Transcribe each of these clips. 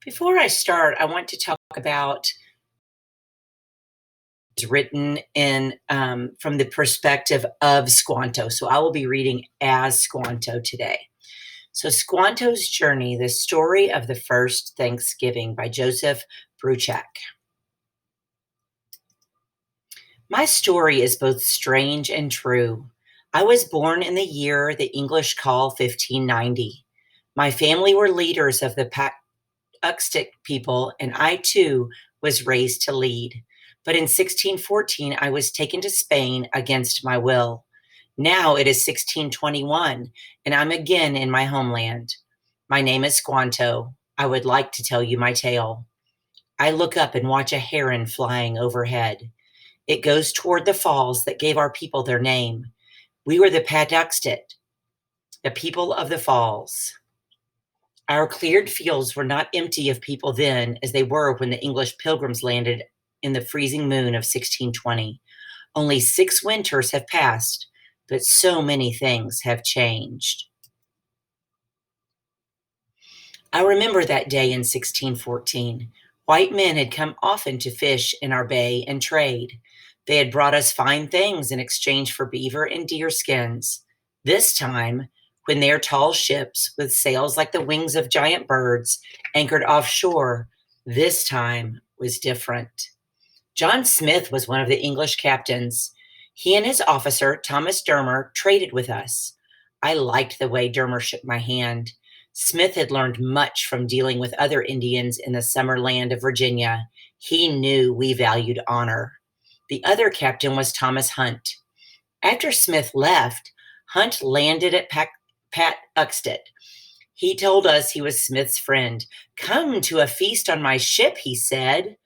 Before I start, I want to talk about it's written in from the perspective of Squanto. So I will be reading as Squanto today. So Squanto's Journey: The Story of the First Thanksgiving by Joseph Bruchac. My story is both strange and true. I was born in the year the English call 1590. My family were leaders of the Uxtic people, and I too was raised to lead. But in 1614, I was taken to Spain against my will. Now it is 1621, and I'm again in my homeland. My name is Squanto. I would like to tell you my tale. I look up and watch a heron flying overhead. It goes toward the falls that gave our people their name. We were the Patuxet, the people of the falls. Our cleared fields were not empty of people then as they were when the English pilgrims landed in the freezing moon of 1620. Only 6 winters have passed, but so many things have changed. I remember that day in 1614. White men had come often to fish in our bay and trade. They had brought us fine things in exchange for beaver and deer skins. This time, when their tall ships, with sails like the wings of giant birds, anchored offshore, this time was different. John Smith was one of the English captains. He and his officer, Thomas Dermer, traded with us. I liked the way Dermer shook my hand. Smith had learned much from dealing with other Indians in the summer land of Virginia. He knew we valued honor. The other captain was Thomas Hunt. After Smith left, Hunt landed at Pat Uxted. He told us he was Smith's friend. "Come to a feast on my ship," he said.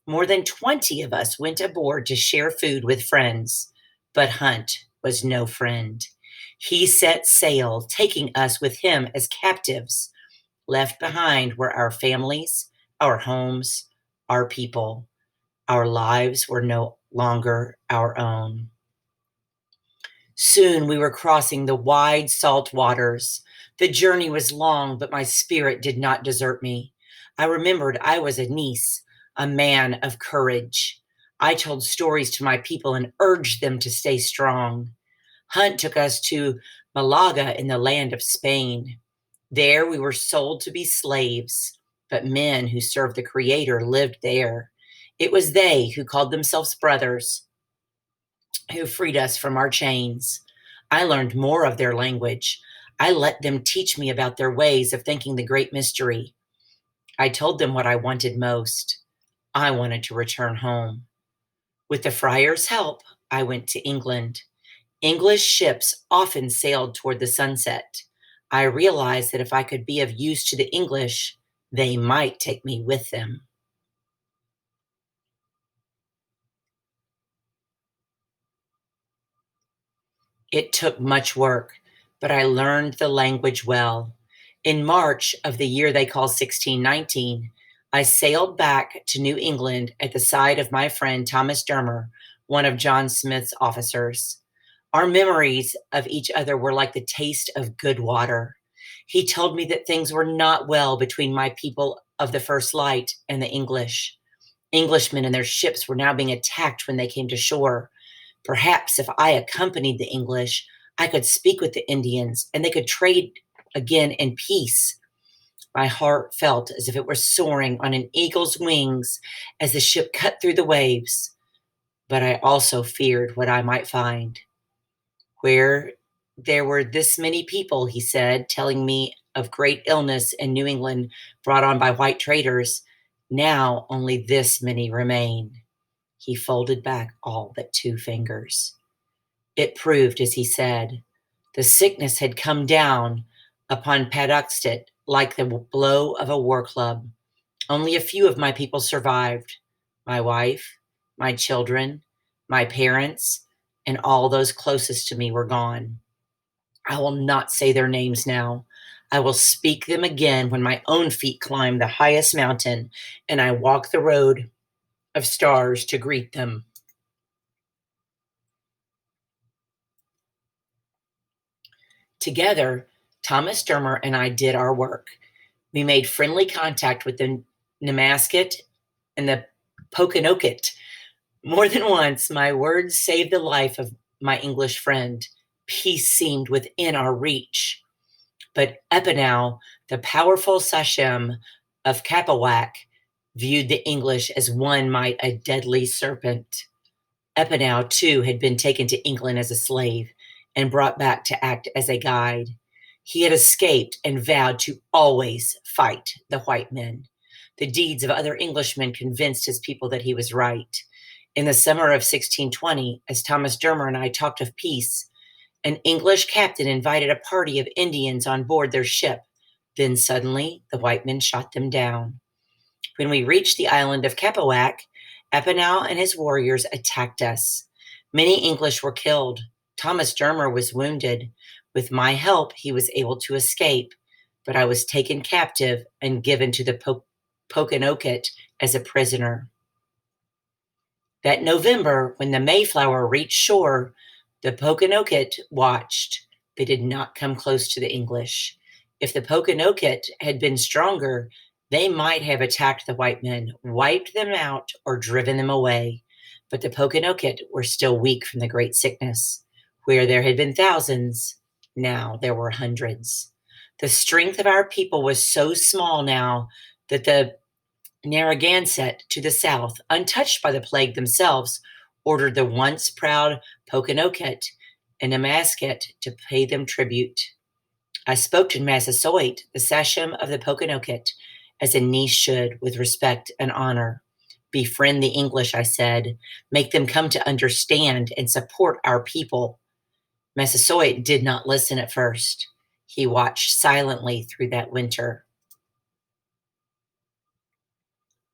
More than 20 of us went aboard to share food with friends. But Hunt was no friend. He set sail, taking us with him as captives. Left behind were our families, our homes, our people. Our lives were no longer our own. Soon we were crossing the wide salt waters. The journey was long, but my spirit did not desert me. I remembered I was a niece, a man of courage. I told stories to my people and urged them to stay strong. Hunt took us to Malaga in the land of Spain. There we were sold to be slaves, but men who served the Creator lived there. It was they who called themselves brothers who freed us from our chains. I learned more of their language. I let them teach me about their ways of thinking the great mystery. I told them what I wanted most. I wanted to return home. With the friar's help, I went to England. English ships often sailed toward the sunset. I realized that if I could be of use to the English, they might take me with them. It took much work, but I learned the language well. In March of the year they call 1619, I sailed back to New England at the side of my friend Thomas Dermer, one of John Smith's officers. Our memories of each other were like the taste of good water. He told me that things were not well between my people of the First Light and the English. Englishmen and their ships were now being attacked when they came to shore. Perhaps if I accompanied the English, I could speak with the Indians and they could trade again in peace. My heart felt as if it were soaring on an eagle's wings as the ship cut through the waves. But I also feared what I might find. Where there were this many people, he said, telling me of great illness in New England brought on by white traders, now only this many remain. He folded back all but 2 fingers. It proved, as he said, the sickness had come down upon Patuxet like the blow of a war club. Only a few of my people survived: my wife, my children, my parents, and all those closest to me were gone. I will not say their names now. I will speak them again when my own feet climb the highest mountain and I walk the road of stars to greet them. Together, Thomas Dermer and I did our work. We made friendly contact with the Namasket, and the Pokanoket. More than once, my words saved the life of my English friend. Peace seemed within our reach. But Epinow, the powerful Sachem of Capawak, viewed the English as one might a deadly serpent. Epinow, too, had been taken to England as a slave and brought back to act as a guide. He had escaped and vowed to always fight the white men. The deeds of other Englishmen convinced his people that he was right. In the summer of 1620, as Thomas Dermer and I talked of peace, an English captain invited a party of Indians on board their ship. Then suddenly, the white men shot them down. When we reached the island of Capawak, Epinow and his warriors attacked us. Many English were killed. Thomas Dermer was wounded. With my help, he was able to escape, but I was taken captive and given to the Pokanoket as a prisoner. That November, when the Mayflower reached shore, the Pokanoket watched. They did not come close to the English. If the Pokanoket had been stronger, they might have attacked the white men, wiped them out, or driven them away. But the Pokanoket were still weak from the great sickness. Where there had been thousands, now there were hundreds. The strength of our people was so small now that the Narragansett to the south, untouched by the plague themselves, ordered the once proud Pokanoket and Namasket to pay them tribute. I spoke to Massasoit, the Sachem of the Pokanoket, as a niece should, with respect and honor. Befriend the English, I said. Make them come to understand and support our people. Massasoit did not listen at first. He watched silently through that winter.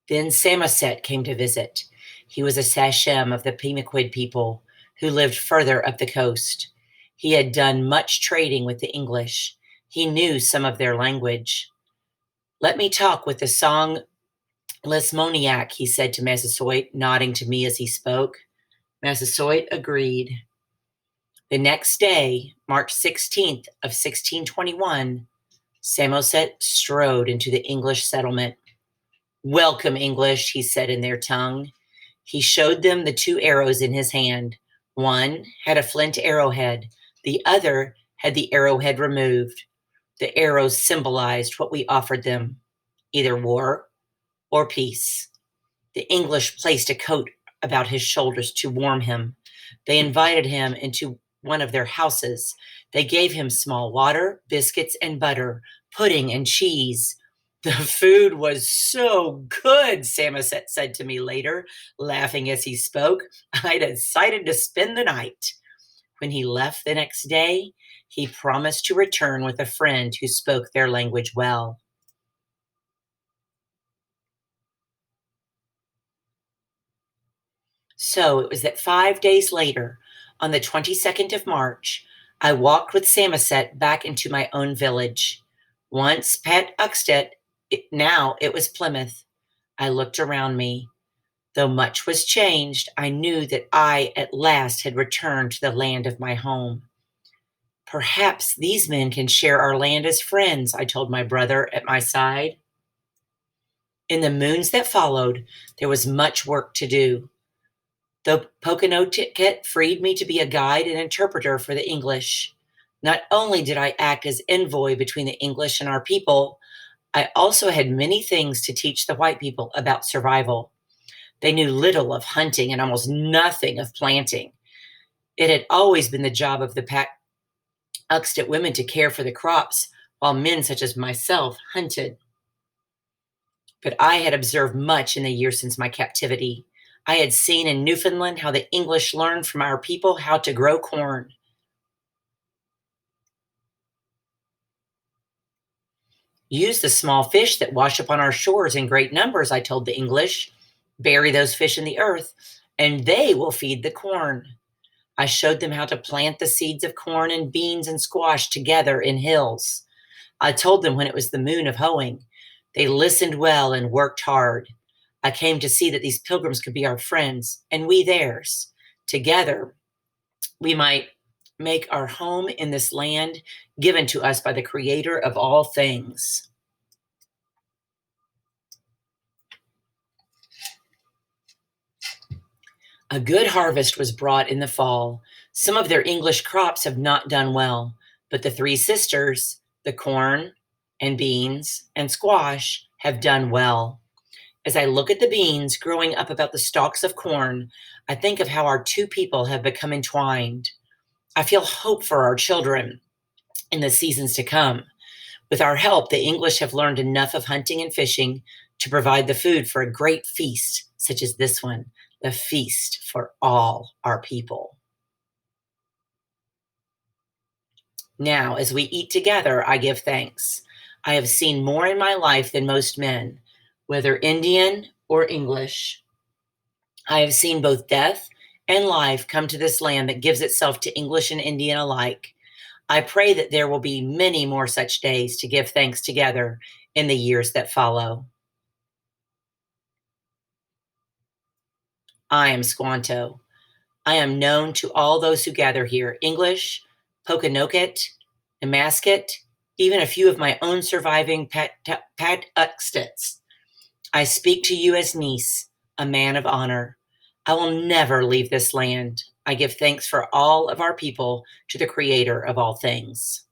Then Samoset came to visit. He was a Sachem of the Pemaquid people who lived further up the coast. He had done much trading with the English. He knew some of their language. Let me talk with the song Lesmoniac, he said to Massasoit, nodding to me as he spoke. Massasoit agreed. The next day, March 16th of 1621, Samoset strode into the English settlement. Welcome, English, he said in their tongue. He showed them the two arrows in his hand. One had a flint arrowhead. The other had the arrowhead removed. The arrows symbolized what we offered them, either war or peace. The English placed a coat about his shoulders to warm him. They invited him into one of their houses. They gave him small water, biscuits, and butter, pudding, and cheese. The food was so good, Samoset said to me later, laughing as he spoke. I decided to spend the night. When he left the next day, he promised to return with a friend who spoke their language well. So it was that 5 days later, on the 22nd of March, I walked with Samoset back into my own village. Once Pat Uxted, now it was Plymouth. I looked around me. Though much was changed, I knew that I at last had returned to the land of my home. Perhaps these men can share our land as friends, I told my brother at my side. In the moons that followed, there was much work to do. The Pocono ticket freed me to be a guide and interpreter for the English. Not only did I act as envoy between the English and our people, I also had many things to teach the white people about survival. They knew little of hunting and almost nothing of planting. It had always been the job of the Uxtet women to care for the crops, while men such as myself hunted. But I had observed much in the years since my captivity. I had seen in Newfoundland how the English learned from our people how to grow corn. Use the small fish that wash upon our shores in great numbers, I told the English. Bury those fish in the earth, and they will feed the corn. I showed them how to plant the seeds of corn and beans and squash together in hills. I told them when it was the moon of hoeing. They listened well and worked hard. I came to see that these pilgrims could be our friends and we theirs. Together, we might make our home in this land given to us by the Creator of all things. A good harvest was brought in the fall. Some of their English crops have not done well, but the three sisters, the corn and beans and squash, have done well. As I look at the beans growing up about the stalks of corn, I think of how our two people have become entwined. I feel hope for our children in the seasons to come. With our help, the English have learned enough of hunting and fishing to provide the food for a great feast, such as this one, the feast for all our people. Now, as we eat together, I give thanks. I have seen more in my life than most men, whether Indian or English. I have seen both death and life come to this land that gives itself to English and Indian alike. I pray that there will be many more such days to give thanks together in the years that follow. I am Squanto. I am known to all those who gather here, English, Pokanoket, Nemasket, even a few of my own surviving Patuxets. I speak to you as niece, a man of honor. I will never leave this land. I give thanks for all of our people to the Creator of all things.